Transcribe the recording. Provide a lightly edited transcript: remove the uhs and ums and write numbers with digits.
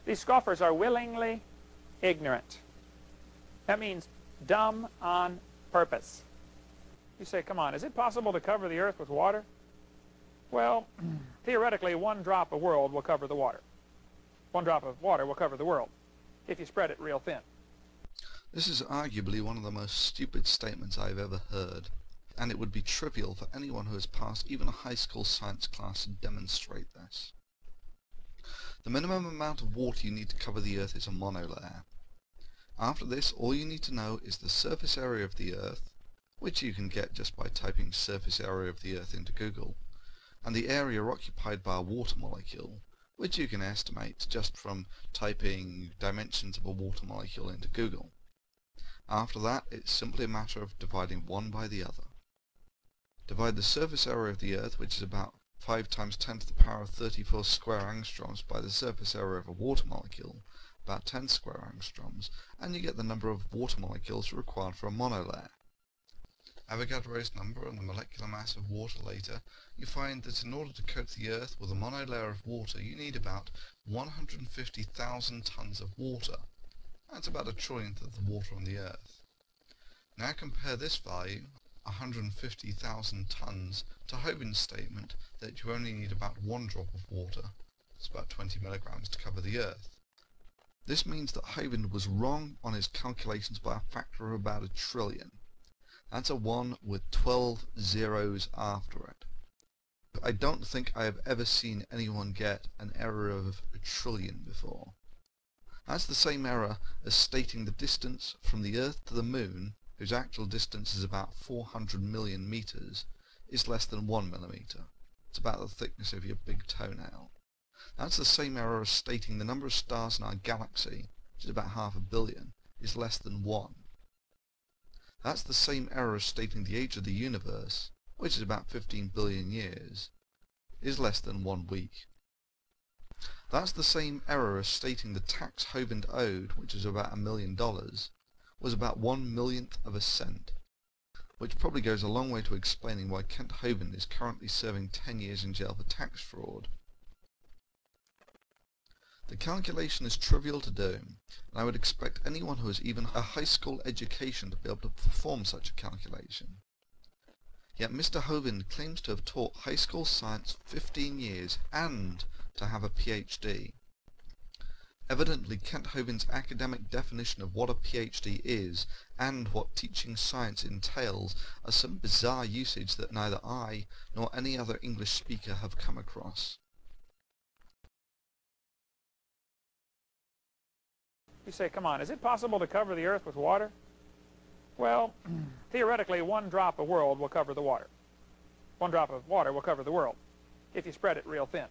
These scoffers are willingly ignorant. That means dumb on purpose. You say, come on, is it possible to cover the earth with water? Well, theoretically, one drop of world will cover the water. One drop of water will cover the world if you spread it real thin. This is arguably one of the most stupid statements I've ever heard, and it would be trivial for anyone who has passed even a high school science class to demonstrate this. The minimum amount of water you need to cover the Earth is a monolayer. After this, all you need to know is the surface area of the Earth, which you can get just by typing surface area of the Earth into Google, and the area occupied by a water molecule, which you can estimate just from typing dimensions of a water molecule into Google. After that, it's simply a matter of dividing one by the other. Divide the surface area of the Earth, which is about 5 times 10 to the power of 34 square angstroms, by the surface area of a water molecule, about 10 square angstroms, and you get the number of water molecules required for a monolayer. Avogadro's number and the molecular mass of water later, you find that in order to coat the Earth with a monolayer of water, you need about 150,000 tons of water. That's about a trillionth of the water on the Earth. Now compare this value, 150,000 tons, to Hovind's statement that you only need about 1 drop of water. It's about 20 milligrams to cover the Earth. This means that Hovind was wrong on his calculations by a factor of about 1 trillion. That's a 1 with 12 zeros after it. I don't think I have ever seen anyone get an error of 1 trillion before. That's the same error as stating the distance from the Earth to the Moon, whose actual distance is about 400 million meters, is less than 1 millimeter. It's about the thickness of your big toenail. That's the same error as stating the number of stars in our galaxy, which is about 500 million, is less than 1. That's the same error as stating the age of the universe, which is about 15 billion years, is less than 1 week. That's the same error as stating the tax Hovind owed, which is about $1 million, was about 1/1,000,000th of a cent, which probably goes a long way to explaining why Kent Hovind is currently serving 10 years in jail for tax fraud. The calculation is trivial to do, and I would expect anyone who has even a high school education to be able to perform such a calculation. Yet Mr. Hovind claims to have taught high school science 15 years and to have a PhD. Evidently, Kent Hovind's academic definition of what a PhD is and what teaching science entails are some bizarre usage that neither I nor any other English speaker have come across. You say, come on, is it possible to cover the earth with water? Well, theoretically, 1 drop of world will cover the water. 1 drop of water will cover the world if you spread it real thin.